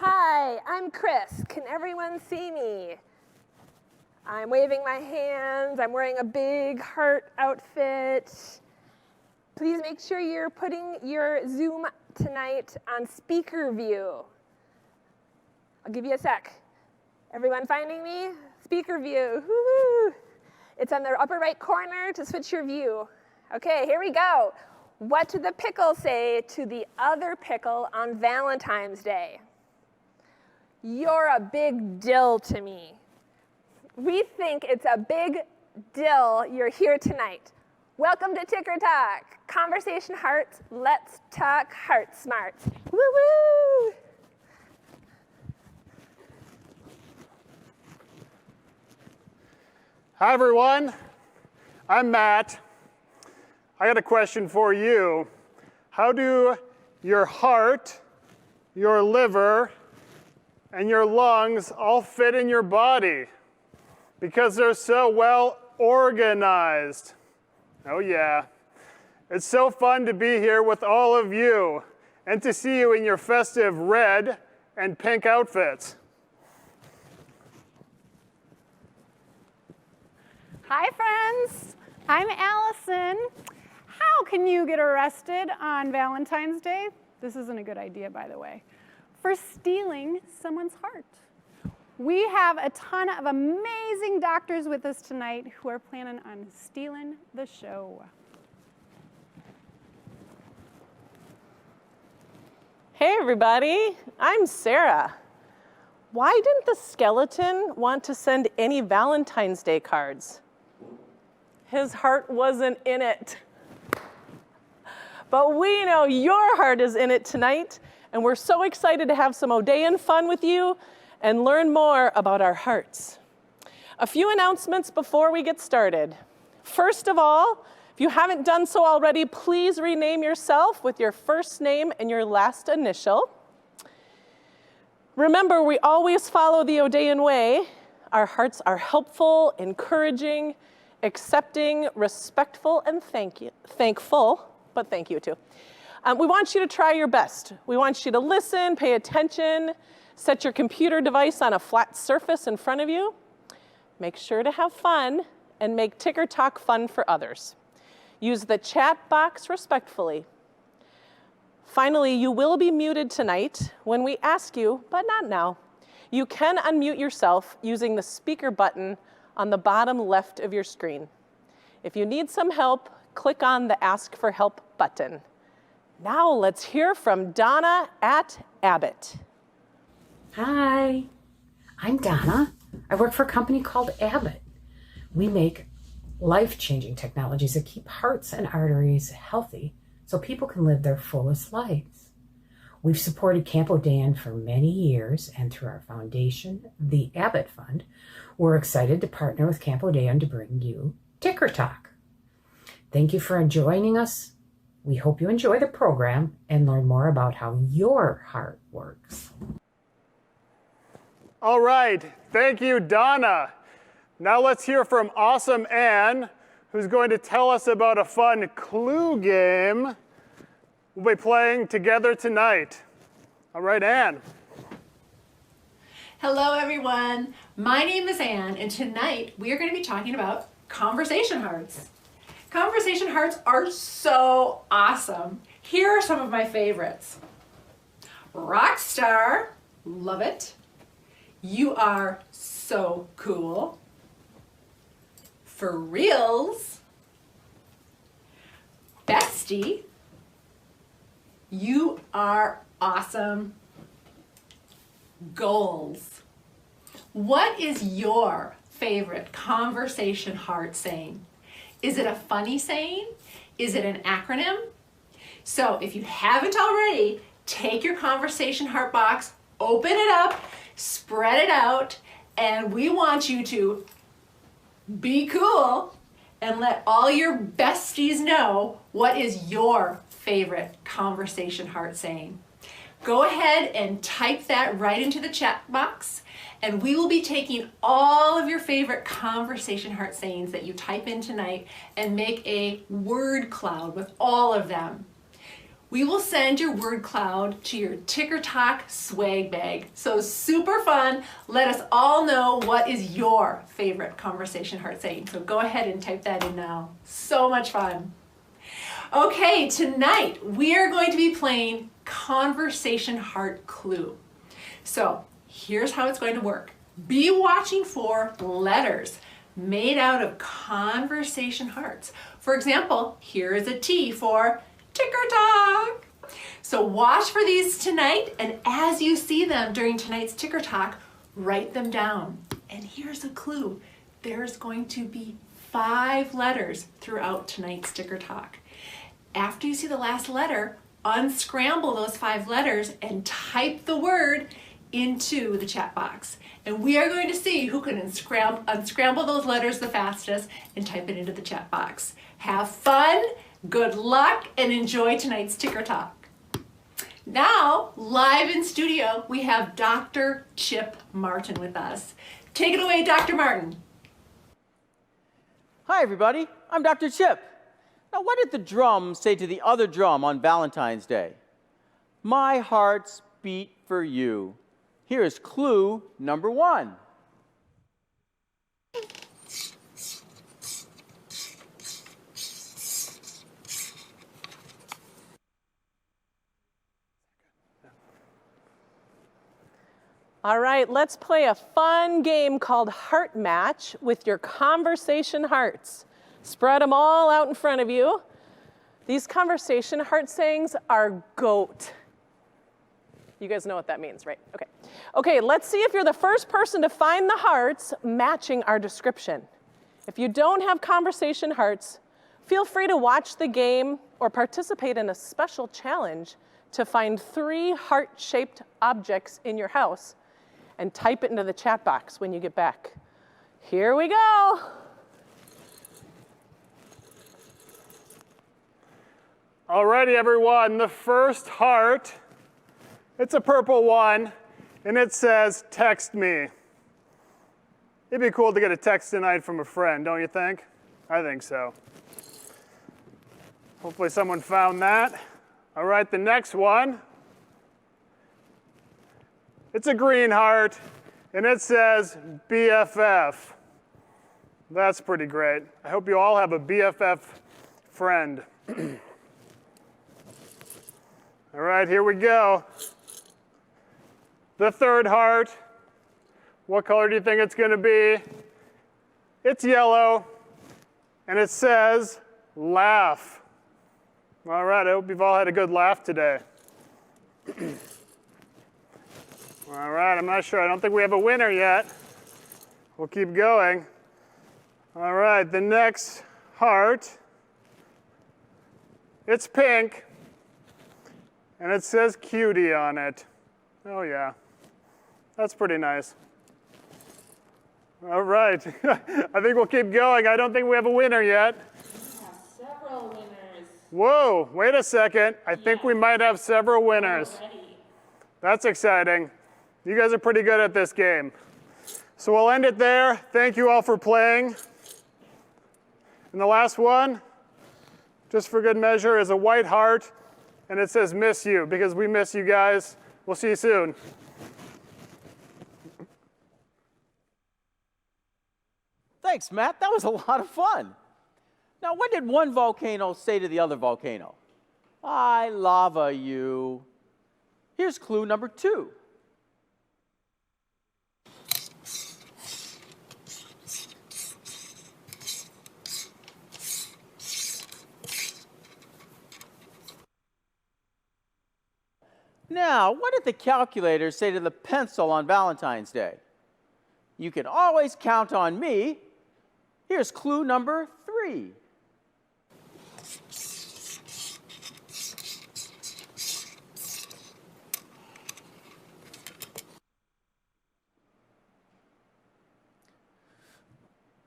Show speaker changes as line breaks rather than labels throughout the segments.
Hi, I'm Chris. Can everyone see me? I'm waving my hands. I'm wearing a big heart outfit. Please make sure you're putting your Zoom tonight on speaker view. I'll give you a sec. Everyone finding me? Speaker view. Woo-hoo. It's on the upper right corner to switch your view. Okay, here we go. What did the pickle say to the other pickle on Valentine's Day? You're a big dill to me. We think it's a big dill you're here tonight. Welcome to Ticker Talk. Conversation Hearts, let's talk heart smarts. Woo woo!
Hi everyone, I'm Matt. I got a question for you. How do your heart, your liver, and your lungs all fit in your body? Because they're so well organized. Oh yeah. It's so fun to be here with all of you and to see you in your festive red and pink outfits.
Hi friends, I'm Allison. How can you get arrested on Valentine's Day? This isn't a good idea, by the way. For stealing someone's heart. We have a ton of amazing doctors with us tonight who are planning on stealing the show.
Hey everybody, I'm Sarah. Why didn't the skeleton want to send any Valentine's Day cards? His heart wasn't in it. But we know your heart is in it tonight, and we're so excited to have some Odayin fun with you and learn more about our hearts. A few announcements before we get started. First of all, if you haven't done so already, please rename yourself with your first name and your last initial. Remember, we always follow the Odayin way. Our hearts are helpful, encouraging, accepting, respectful, and thankful, but thank you too. We want you to try your best. We want you to listen, pay attention, set your computer device on a flat surface in front of you. Make sure to have fun and make Ticker Talk fun for others. Use the chat box respectfully. Finally, you will be muted tonight when we ask you, but not now. You can unmute yourself using the speaker button on the bottom left of your screen. If you need some help, click on the Ask for Help button. Now let's hear from Donna at Abbott.
Hi, I'm Donna. I work for a company called Abbott. We make life-changing technologies that keep hearts and arteries healthy so people can live their fullest lives. We've supported Camp Odayin for many years, and through our foundation, the Abbott Fund, we're excited to partner with Camp Odayin to bring you Ticker Talk. Thank you for joining us. We hope you enjoy the program and learn more about how your heart works.
All right, thank you, Donna. Now let's hear from Awesome Ann, who's going to tell us about a fun clue game we'll be playing together tonight. All right, Ann.
Hello, everyone. My name is Ann, and tonight we are going to be talking about conversation hearts. Conversation hearts are so awesome. Here are some of my favorites. Rockstar, love it. You are so cool. For reals. Bestie, you are awesome. Goals. What is your favorite conversation heart saying? Is it a funny saying? Is it an acronym? So if you haven't already, take your conversation heart box, open it up, spread it out, and we want you to be cool and let all your besties know what is your favorite conversation heart saying. Go ahead and type that right into the chat box, and we will be taking all of your favorite conversation heart sayings that you type in tonight and make a word cloud with all of them. we will send your word cloud to your Ticker Talk swag bag. So super fun. Let us all know what is your favorite conversation heart saying. So go ahead and type that in now. So much fun. Okay, tonight we are going to be playing Conversation Heart Clue. So here's how it's going to work. Be watching for letters made out of conversation hearts. For example, here is a T for Ticker Talk. So watch for these tonight, and as you see them during tonight's Ticker Talk, write them down. And here's a clue. There's going to be 5 letters throughout tonight's Ticker Talk. After you see the last letter, unscramble those 5 letters and type the word into the chat box. And we are going to see who can unscramble those letters the fastest and type it into the chat box. Have fun, good luck, and enjoy tonight's Ticker Talk. Now, live in studio, we have Dr. Chip Martin with us. Take it away, Dr. Martin.
Hi, everybody. I'm Dr. Chip. Now, what did the drum say to the other drum on Valentine's Day? My heart's beat for you. Here is clue number 1.
All right, let's play a fun game called Heart Match with your conversation hearts. Spread them all out in front of you. These conversation heart sayings are GOAT. You guys know what that means, right? Okay. Okay, let's see if you're the first person to find the hearts matching our description. If you don't have conversation hearts, feel free to watch the game or participate in a special challenge to find 3 heart-shaped objects in your house and type it into the chat box when you get back. Here we go.
Alrighty, everyone, the first heart, it's a purple one, and it says, text me. It'd be cool to get a text tonight from a friend, don't you think? I think so. Hopefully someone found that. All right, the next one, it's a green heart, and it says BFF. That's pretty great. I hope you all have a BFF friend. All right, here we go. The third heart, what color do you think it's gonna be? It's yellow, and it says laugh. All right, I hope you've all had a good laugh today. All right, I'm not sure. I don't think we have a winner yet. We'll keep going. All right, the next heart, it's pink, and it says cutie on it. Oh yeah, that's pretty nice. All right, I think we'll keep going. I don't think we have a winner yet.
We have several winners.
Whoa, wait a second. I think we might have several winners.
Already.
That's exciting. You guys are pretty good at this game. So we'll end it there. Thank you all for playing. And the last one, just for good measure, is a white heart, and it says miss you, because we miss you guys. We'll see you soon.
Thanks, Matt. That was a lot of fun. Now, what did one volcano say to the other volcano? I lava you. Here's clue number 2. Now, what did the calculator say to the pencil on Valentine's Day? You can always count on me. Here's clue number 3.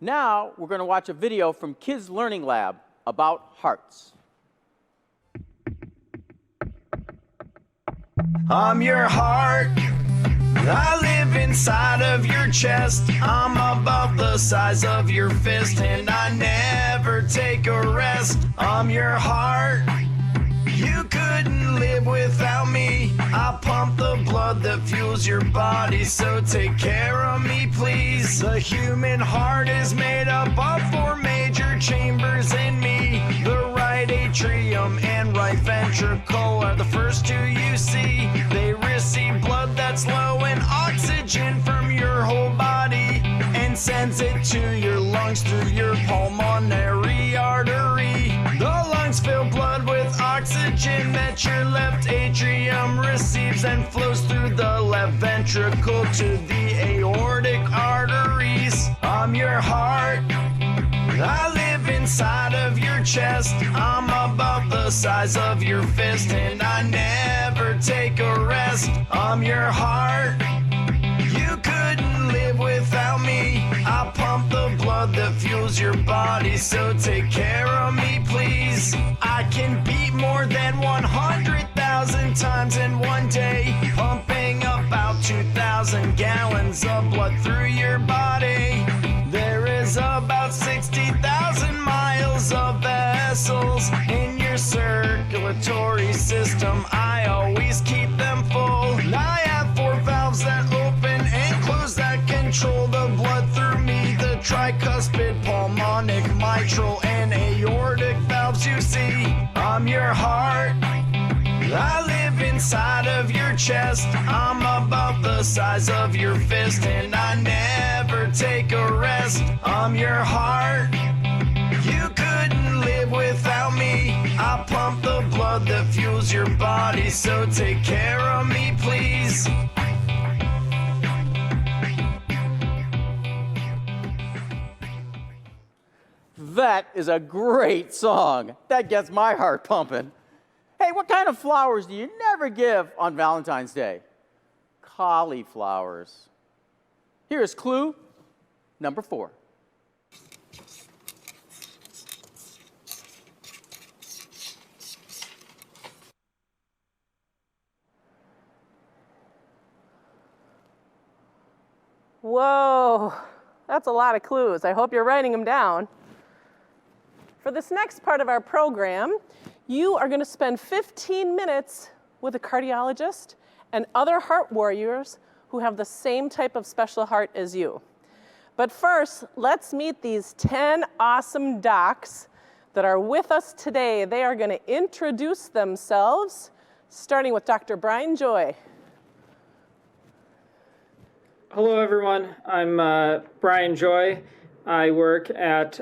Now, we're going to watch a video from Kids Learning Lab about hearts.
I'm your heart. I live inside of your chest. I'm about the size of your fist, and I never take a rest. I'm your heart. You couldn't without me. I pump the blood that fuels your body, so take care of me, please. The human heart is made up of 4 major chambers in me. The right atrium and right ventricle are the first 2 you see. They receive blood that's low in oxygen from your whole body and sends it to your lungs through your pulmonary artery. The lungs fill blood with oxygen that your left atrium receives and flows through the left ventricle to the aortic arteries. I'm your heart. I live inside of your chest. I'm about the size of your fist, and I never take a rest. I'm your heart. You couldn't live without me. I pump the blood that fuels your body, so take care of me, please. I can beat more than 100,000 times in one day, pumping about 2,000 gallons of blood through your body. There is about 60,000 miles of vessels in your circulatory system. I always keep them full. I have 4 valves that open and close that control the blood through me. The tricuspid, pulmonic, mitral, and aortic valves you see. I'm your heart. I live inside of your chest. I'm about the size of your fist, and I never take a rest. I'm your heart. You couldn't live without me. I pump the blood that fuels your body, so take care of me, please.
That is a great song. That gets my heart pumping. Hey, what kind of flowers do you never give on Valentine's Day? Cauliflowers. Here's clue number 4.
Whoa, that's a lot of clues. I hope you're writing them down. For this next part of our program, you are going to spend 15 minutes with a cardiologist and other heart warriors who have the same type of special heart as you. But first, let's meet these 10 awesome docs that are with us today. They are going to introduce themselves, starting with Dr. Brian Joy.
Hello, everyone. I'm Brian Joy. I work at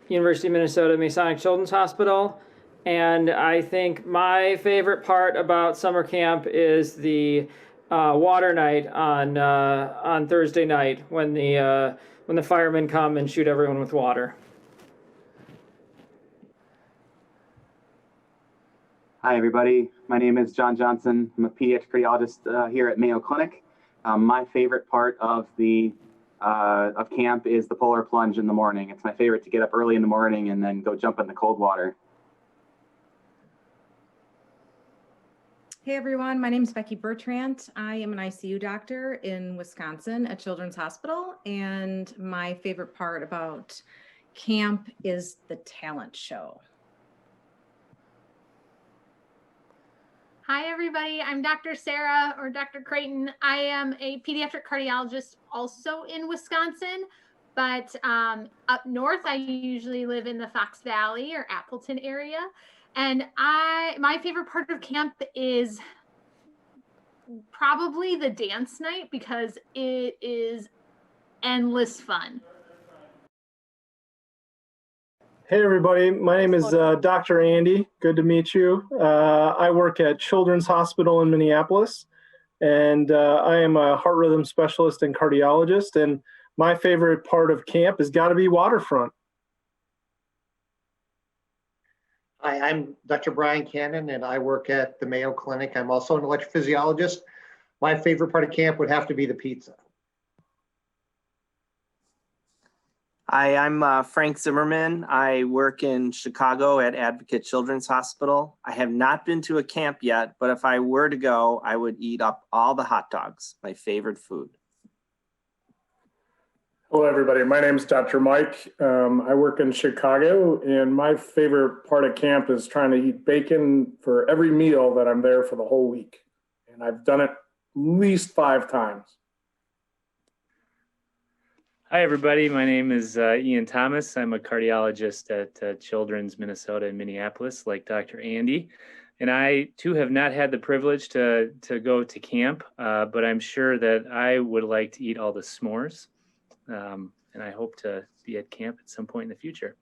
University of Minnesota Masonic Children's Hospital. And I think my favorite part about summer camp is the water night on Thursday night when the firemen come and shoot everyone with water.
Hi, everybody. My name is John Johnson. I'm a pediatric cardiologist here at Mayo Clinic. My favorite part of camp is the polar plunge in the morning. It's my favorite to get up early in the morning and then go jump in the cold water.
Hey everyone, my name is Becky Bertrand. I am an ICU doctor in Wisconsin at Children's Hospital, and my favorite part about camp is the talent show.
Hi everybody, I'm Dr. Sarah or Dr. Creighton. I am a pediatric cardiologist also in Wisconsin, but up north I usually live in the Fox Valley or Appleton area. And my favorite part of camp is probably the dance night because it is endless fun.
Hey everybody, my name is Dr. Andy. Good to meet you. I work at Children's Hospital in Minneapolis, and I am a heart rhythm specialist and cardiologist. And my favorite part of camp has got to be waterfront.
Hi, I'm Dr. Brian Cannon, and I work at the Mayo Clinic. I'm also an electrophysiologist. My favorite part of camp would have to be the pizza.
Hi, I'm Frank Zimmerman. I work in Chicago at Advocate Children's Hospital. I have not been to a camp yet, but if I were to go, I would eat up all the hot dogs, my favorite food.
Hello, everybody. My name is Dr. Mike. I work in Chicago, and my favorite part of camp is trying to eat bacon for every meal that I'm there for the whole week. And I've done it at least 5 times.
Hi, everybody. My name is Ian Thomas. I'm a cardiologist at Children's Minnesota in Minneapolis, like Dr. Andy. And I, too, have not had the privilege to go to camp, but I'm sure that I would like to eat all the s'mores. And I hope to be at camp at some point in the future.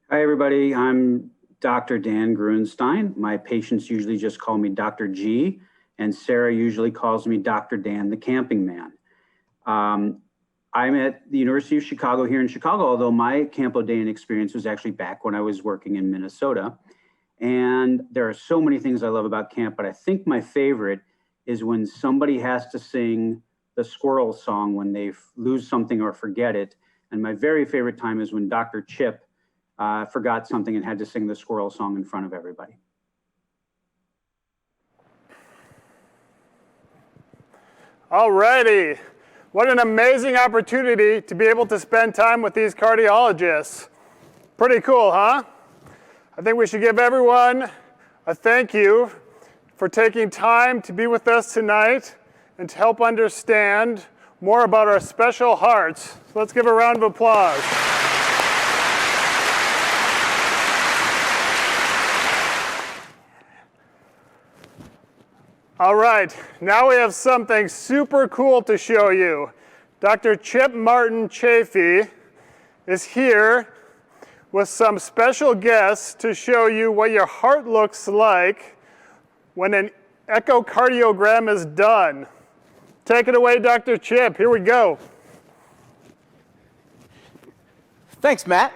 Hi, everybody. I'm Dr. Dan Grunstein. My patients usually just call me Dr. G, and Sarah usually calls me Dr. Dan, the camping man. I'm at the University of Chicago here in Chicago, although my Camp Odayin experience was actually back when I was working in Minnesota. And there are so many things I love about camp, but I think my favorite is when somebody has to sing the squirrel song when they lose something or forget it. And my very favorite time is when Dr. Chip forgot something and had to sing the squirrel song in front of everybody.
All righty. What an amazing opportunity to be able to spend time with these cardiologists. Pretty cool, huh? I think we should give everyone a thank you for taking time to be with us tonight and to help understand more about our special hearts. So let's give a round of applause. All right, now we have something super cool to show you. Dr. Chip Martin Chafee is here with some special guests to show you what your heart looks like when an echocardiogram is done. Take it away, Dr. Chip. Here we go.
Thanks, Matt.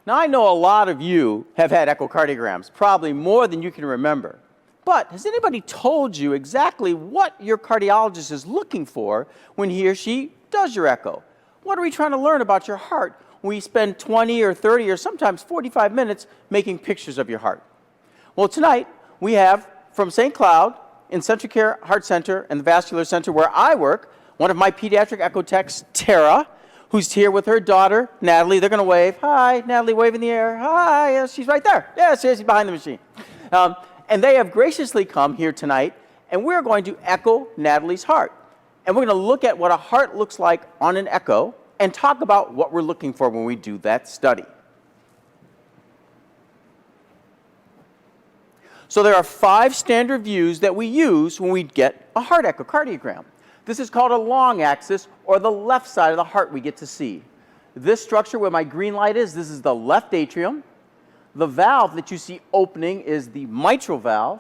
Now, I know a lot of you have had echocardiograms, probably more than you can remember. But has anybody told you exactly what your cardiologist is looking for when he or she does your echo? What are we trying to learn about your heart when we spend 20 or 30 or sometimes 45 minutes making pictures of your heart? Well, tonight we have from St. Cloud in Central Care Heart Center and the Vascular Center where I work, one of my pediatric echo techs, Tara, who's here with her daughter, Natalie. They're going to wave. Hi, Natalie, wave in the air. Hi, yes, she's right there. Yes, she's behind the machine. And they have graciously come here tonight, and we're going to echo Natalie's heart. And we're going to look at what a heart looks like on an echo and talk about what we're looking for when we do that study. So there are 5 standard views that we use when we get a heart echocardiogram. This is called a long axis, or the left side of the heart we get to see. This structure where my green light is, this is the left atrium. The valve that you see opening is the mitral valve.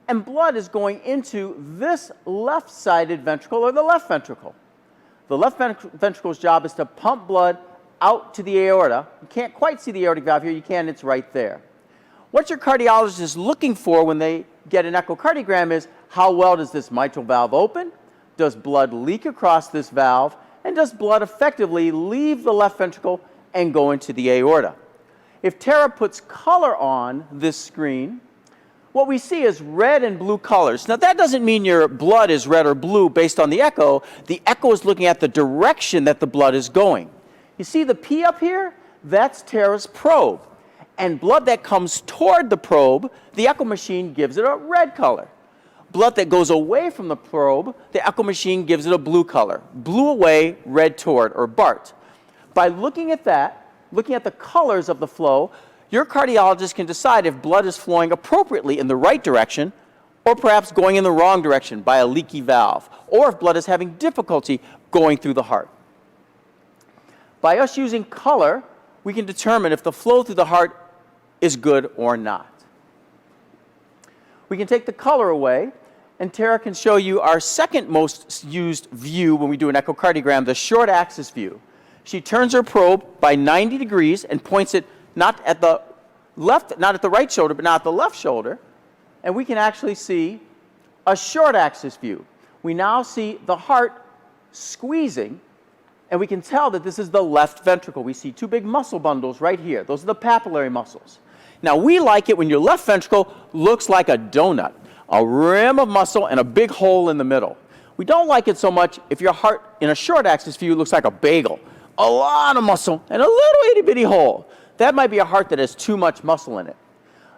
And blood is going into this left-sided ventricle, or the left ventricle. The left ventricle's job is to pump blood out to the aorta. You can't quite see the aortic valve here. You can, it's right there. What your cardiologist is looking for when they get an echocardiogram is how well does this mitral valve open? Does blood leak across this valve? And does blood effectively leave the left ventricle and go into the aorta? If Tara puts color on this screen, what we see is red and blue colors. Now, that doesn't mean your blood is red or blue based on the echo. The echo is looking at the direction that the blood is going. You see the P up here? That's Tara's probe. And blood that comes toward the probe, the echo machine gives it a red color. Blood that goes away from the probe, the echo machine gives it a blue color. Blue away, red toward, or BART. By looking at that, looking at the colors of the flow, your cardiologist can decide if blood is flowing appropriately in the right direction or perhaps going in the wrong direction by a leaky valve, or if blood is having difficulty going through the heart. By us using color, we can determine if the flow through the heart is good or not. We can take the color away, and Tara can show you our second most used view when we do an echocardiogram, the short axis view. She turns her probe by 90 degrees and points it not at the right shoulder, but not at the left shoulder, and we can actually see a short axis view. We now see the heart squeezing, and we can tell that this is the left ventricle. We see 2 big muscle bundles right here. Those are the papillary muscles. Now, we like it when your left ventricle looks like a donut, a rim of muscle and a big hole in the middle. We don't like it so much if your heart in a short axis view looks like a bagel. A lot of muscle and a little itty bitty hole. That might be a heart that has too much muscle in it.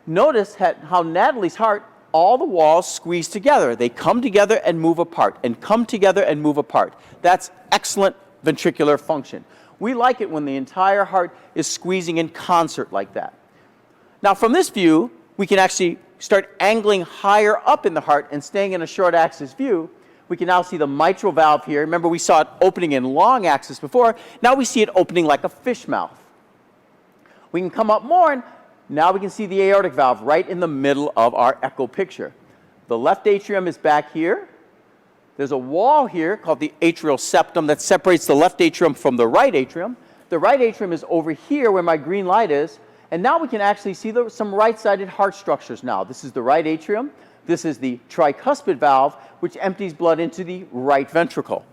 Notice how Natalie's heart, all the walls squeeze together. They come together and move apart, and come together and move apart. That's excellent ventricular function. We like it when the entire heart is squeezing in concert like that. Now from this view, we can actually start angling higher up in the heart and staying in a short axis view. We can now see the mitral valve here. Remember, we saw it opening in long axis before. Now we see it opening like a fish mouth. We can come up more, and now we can see the aortic valve right in the middle of our echo picture. The left atrium is back here. There's a wall here called the atrial septum that separates the left atrium from the right atrium. The right atrium is over here where my green light is. And now we can actually see some right-sided heart structures now. This is the right atrium. This is the tricuspid valve, which empties blood into the right ventricle.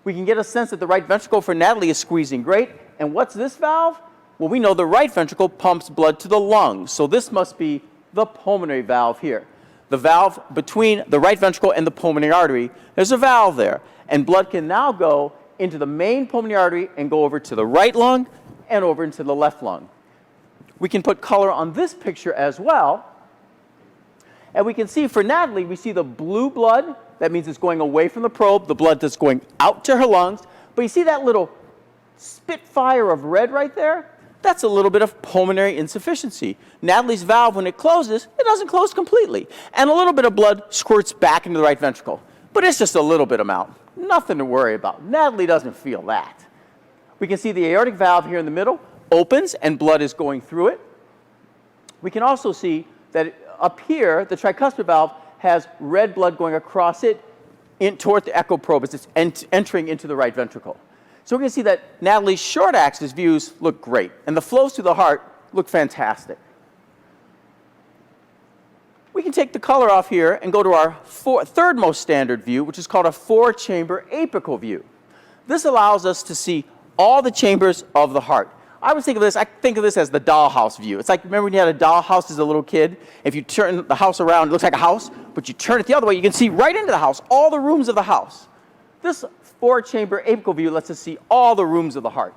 We can get a sense that the right ventricle for Natalie is squeezing great. And what's this valve? Well, we know the right ventricle pumps blood to the lungs. So this must be the pulmonary valve here. The valve between the right ventricle and the pulmonary artery, there's a valve there. And blood can now go into the main pulmonary artery and go over to the right lung and over into the left lung. We can put color on this picture as well. And we can see for Natalie, we see the blue blood. That means it's going away from the probe, the blood that's going out to her lungs. But you see that little spitfire of red right there? That's a little bit of pulmonary insufficiency. Natalie's valve, when it closes, it doesn't close completely. And a little bit of blood squirts back into the right ventricle. But it's just a little bit amount. Nothing to worry about. Natalie doesn't feel that. We can see the aortic valve here in the middle opens and blood is going through it. We can also see that up here, the tricuspid valve has red blood going across it toward the echo probe as it's entering into the right ventricle. So we can see that Natalie's short axis views look great, and the flows through the heart look fantastic. We can take the color off here and go to our third most standard view, which is called a 4-chamber apical view. This allows us to see all the chambers of the heart. I think of this as the dollhouse view. It's like, remember when you had a dollhouse as a little kid? If you turn the house around, it looks like a house, but you turn it the other way, you can see right into the house, all the rooms of the house. This 4-chamber apical view lets us see all the rooms of the heart.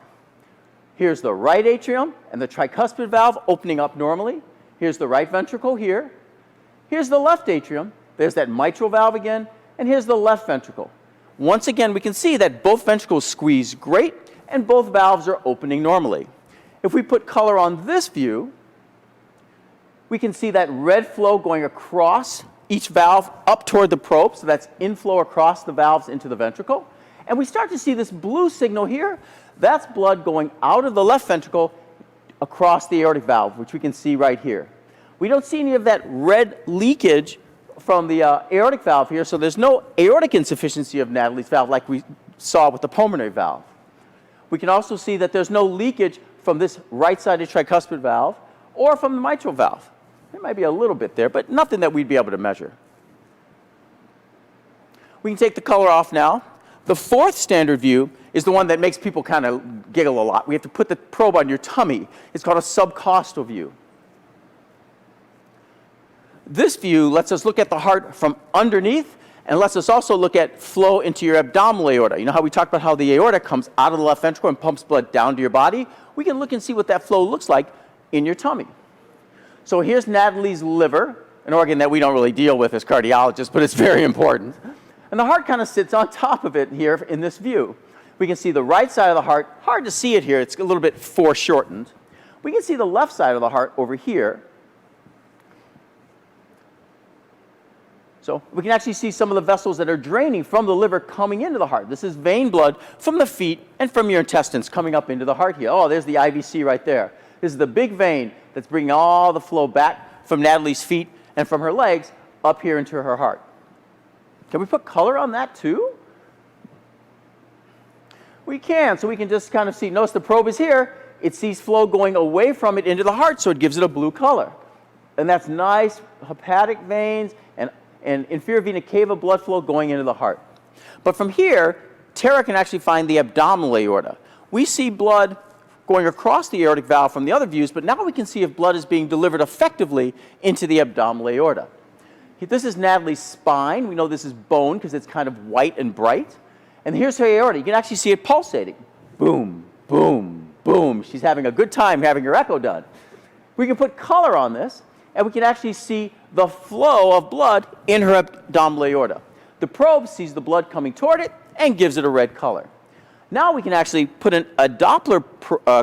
Here's the right atrium and the tricuspid valve opening up normally. Here's the right ventricle here. Here's the left atrium. There's that mitral valve again. And here's the left ventricle. Once again, we can see that both ventricles squeeze great and both valves are opening normally. If we put color on this view, we can see that red flow going across each valve up toward the probe, so that's inflow across the valves into the ventricle. And we start to see this blue signal here. That's blood going out of the left ventricle across the aortic valve, which we can see right here. We don't see any of that red leakage from the aortic valve here, so there's no aortic insufficiency of Natalie's valve like we saw with the pulmonary valve. We can also see that there's no leakage from this right-sided tricuspid valve or from the mitral valve. There might be a little bit there, but nothing that we'd be able to measure. We can take the color off now. The fourth standard view is the one that makes people kind of giggle a lot. We have to put the probe on your tummy. It's called a subcostal view. This view lets us look at the heart from underneath and lets us also look at flow into your abdominal aorta. You know how we talked about how the aorta comes out of the left ventricle and pumps blood down to your body? We can look and see what that flow looks like in your tummy. So here's Natalie's liver, an organ that we don't really deal with as cardiologists, but it's very important. And the heart kind of sits on top of it here in this view. We can see the right side of the heart. Hard to see it here. It's a little bit foreshortened. We can see the left side of the heart over here. So we can actually see some of the vessels that are draining from the liver coming into the heart. This is vein blood from the feet and from your intestines coming up into the heart here. Oh, there's the IVC right there. This is the big vein that's bringing all the flow back from Natalie's feet and from her legs up here into her heart. Can we put color on that too? We can, so we can just kind of see. Notice the probe is here. It sees flow going away from it into the heart, so it gives it a blue color. And that's nice hepatic veins and inferior vena cava blood flow going into the heart. But from here, Tara can actually find the abdominal aorta. We see blood going across the aortic valve from the other views, but now we can see if blood is being delivered effectively into the abdominal aorta. This is Natalie's spine. We know this is bone because it's kind of white and bright. And here's her aorta. You can actually see it pulsating. Boom, boom, boom. She's having a good time having her echo done. We can put color on this, and we can actually see the flow of blood in her abdominal aorta. The probe sees the blood coming toward it and gives it a red color. Now we can actually put a Doppler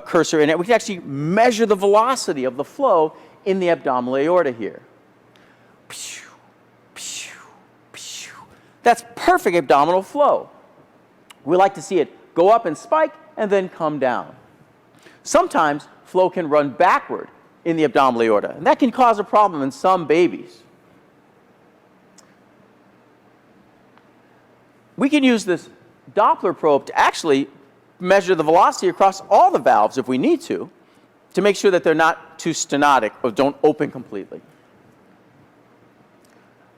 cursor in it. We can actually measure the velocity of the flow in the abdominal aorta here. That's perfect abdominal flow. We like to see it go up and spike and then come down. Sometimes flow can run backward in the abdominal aorta, and that can cause a problem in some babies. We can use this Doppler probe to actually measure the velocity across all the valves if we need to make sure that they're not too stenotic or don't open completely.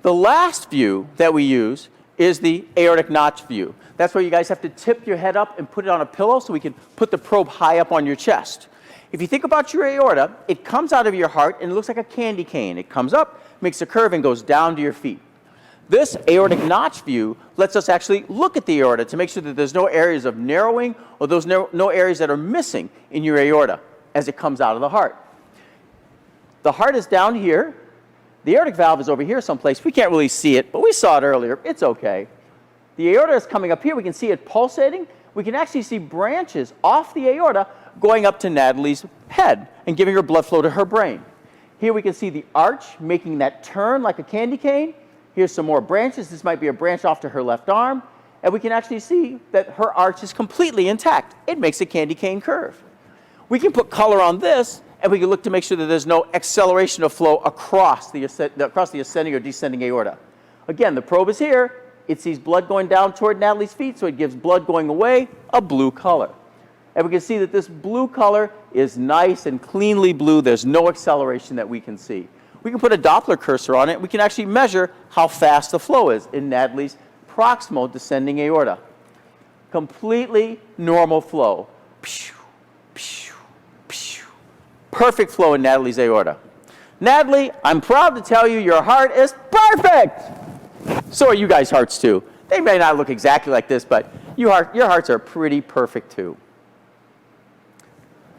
The last view that we use is the aortic notch view. That's where you guys have to tip your head up and put it on a pillow so we can put the probe high up on your chest. If you think about your aorta, it comes out of your heart and it looks like a candy cane. It comes up, makes a curve, and goes down to your feet. This aortic notch view lets us actually look at the aorta to make sure that there's no areas of narrowing or there's no areas that are missing in your aorta as it comes out of the heart. The heart is down here. The aortic valve is over here someplace. We can't really see it, but we saw it earlier. It's okay. The aorta is coming up here. We can see it pulsating. We can actually see branches off the aorta going up to Natalie's head and giving her blood flow to her brain. Here we can see the arch making that turn like a candy cane. Here's some more branches. This might be a branch off to her left arm. And we can actually see that her arch is completely intact. It makes a candy cane curve. We can put color on this, and we can look to make sure that there's no acceleration of flow across the ascending or descending aorta. Again, the probe is here. It sees blood going down toward Natalie's feet, so it gives blood going away a blue color. And we can see that this blue color is nice and cleanly blue. There's no acceleration that we can see. We can put a Doppler cursor on it. We can actually measure how fast the flow is in Natalie's proximal descending aorta. Completely normal flow. Perfect flow in Natalie's aorta. Natalie, I'm proud to tell you your heart is perfect. So are you guys' hearts too. They may not look exactly like this, but your hearts are pretty perfect too.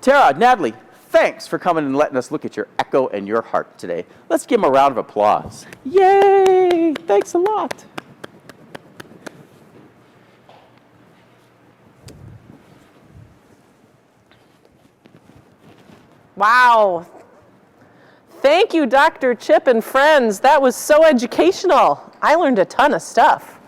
Tara, Natalie, thanks for coming and letting us look at your echo and your heart today. Let's give them a round of applause. Yay! Thanks a lot.
Wow. Thank you, Dr. Chip and friends. That was so educational. I learned a ton of stuff.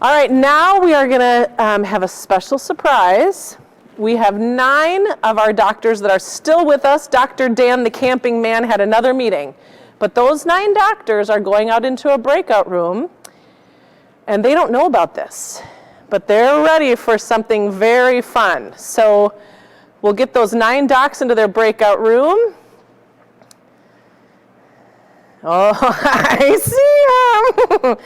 All right, now we are going to have a special surprise. We have 9 of our doctors that are still with us. Dr. Dan, the camping man, had another meeting. But those 9 doctors are going out into a breakout room, and they don't know about this. But they're ready for something very fun. So we'll get those 9 docs into their breakout room. Oh, I see them.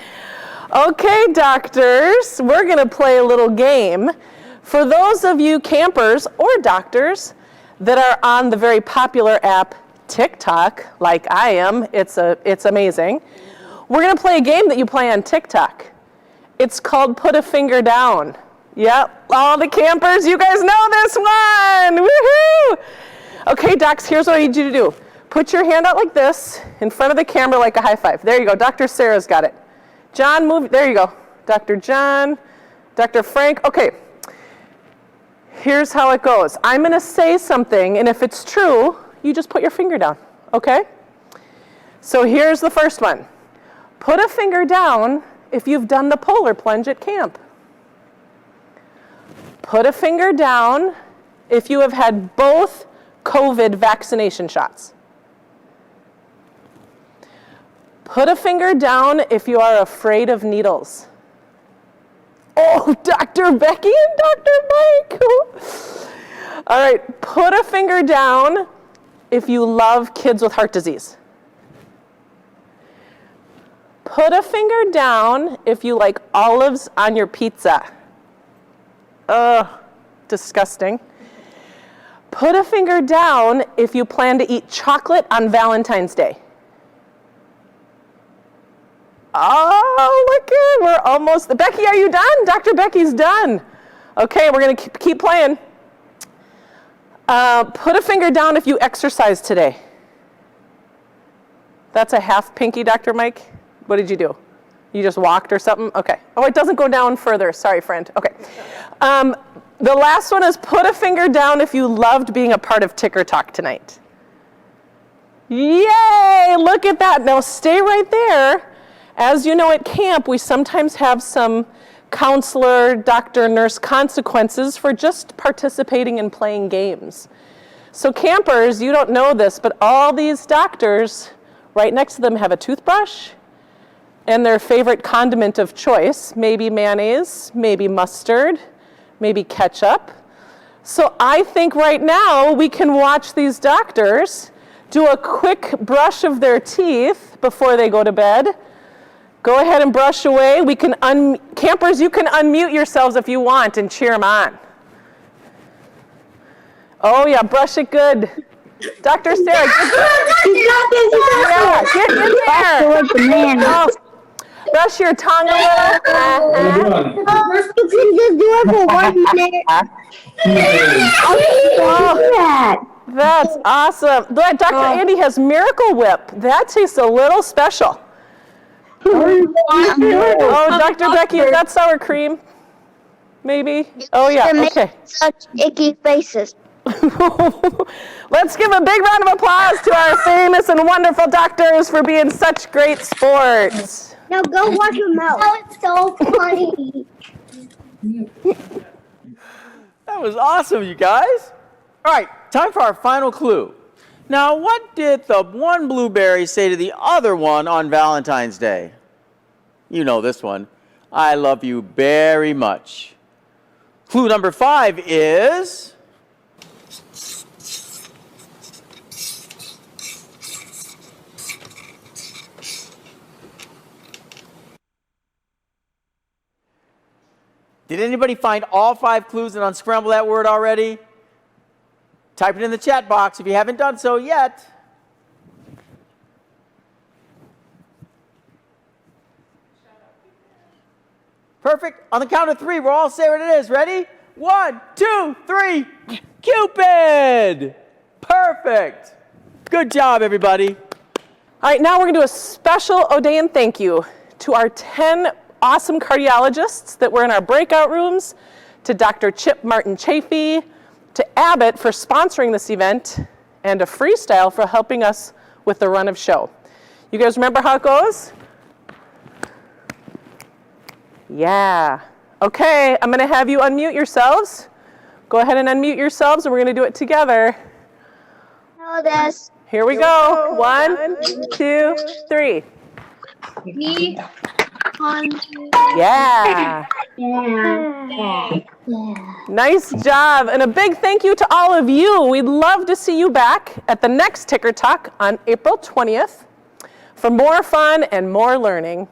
Okay, doctors, we're going to play a little game. For those of you campers or doctors that are on the very popular app TikTok, like I am, it's amazing. We're going to play a game that you play on TikTok. It's called Put a Finger Down. Yep, all the campers, you guys know this one. Woohoo! Okay, docs, here's what I need you to do. Put your hand out like this in front of the camera like a high five. There you go. Dr. Sarah's got it. John, move. There you go. Dr. John, Dr. Frank. Okay. Here's how it goes. I'm going to say something, and if it's true, you just put your finger down. Okay? So here's the first one. Put a finger down if you've done the polar plunge at camp. Put a finger down if you have had both COVID vaccination shots. Put a finger down if you are afraid of needles. Oh, Dr. Becky and Dr. Mike. All right, put a finger down if you love kids with heart disease. Put a finger down if you like olives on your pizza. Ugh, disgusting. Put a finger down if you plan to eat chocolate on Valentine's Day. Oh, look at, we're almost, Becky, are you done? Dr. Becky's done. Okay, we're gonna keep playing. Put a finger down if you exercised today. That's a half pinky, Dr. Mike. What did you do? You just walked or something? Okay. Oh, it doesn't go down further. Sorry, friend. Okay. The last one is put a finger down if you loved being a part of Ticker Talk tonight. Yay! Look at that. Now stay right there. As you know, at camp, we sometimes have some counselor, doctor, nurse consequences for just participating in playing games. So campers, you don't know this, but all these doctors, right next to them have a toothbrush and their favorite condiment of choice, maybe mayonnaise, maybe mustard, maybe ketchup. So I think right now we can watch these doctors do a quick brush of their teeth before they go to bed. Go ahead and brush away. We can campers, you can unmute yourselves if you want and cheer them on. Oh yeah, brush it good. Dr. Sarah, get in there. Oh, brush your tongue a little.
First, you can just do it for 1 minute.
Oh, that's awesome. Dr. Andy has Miracle Whip. That tastes a little special. Oh, Dr. Becky, is that sour cream? Maybe? Oh, yeah, okay.
Such icky faces.
Let's give a big round of applause to our famous and wonderful doctors for being such great sports.
Now go wash your mouth. That was so funny.
That was awesome, you guys. All right, time for our final clue. Now, what did the one blueberry say to the other one on Valentine's Day? You know this one. I love you very much. Clue number 5 is... Did anybody find all 5 clues and unscramble that word already? Type it in the chat box if you haven't done so yet. Perfect. On the count of 3, we'll all say what it is. Ready? 1, 2, 3. Cupid! Perfect. Good job, everybody.
All right, now we're going to do a special Odayin thank you to our 10 awesome cardiologists that were in our breakout rooms, to Dr. Chip Martin Chafee, to Abbott for sponsoring this event, and to Freestyle for helping us with the run of show. You guys remember how it goes? Yeah. Okay, I'm going to have you unmute yourselves. Go ahead and unmute yourselves, and we're going to do it together.
Know this.
Here we go. 1, 2, 3. Yeah. Nice job. And a big thank you to all of you. We'd love to see you back at the next Ticker Talk on April 20th for more fun and more learning.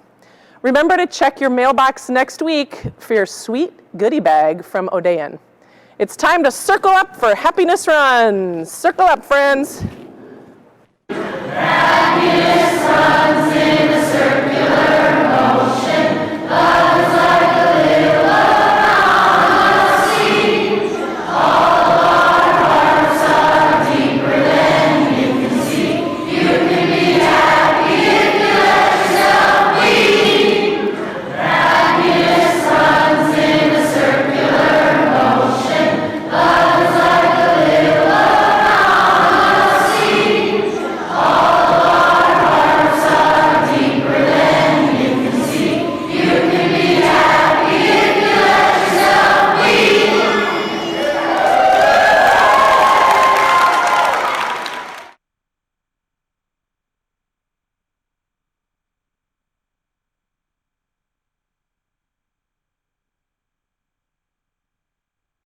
Remember to check your mailbox next week for your sweet goodie bag from Odayin. It's time to circle up for happiness runs. Circle up, friends.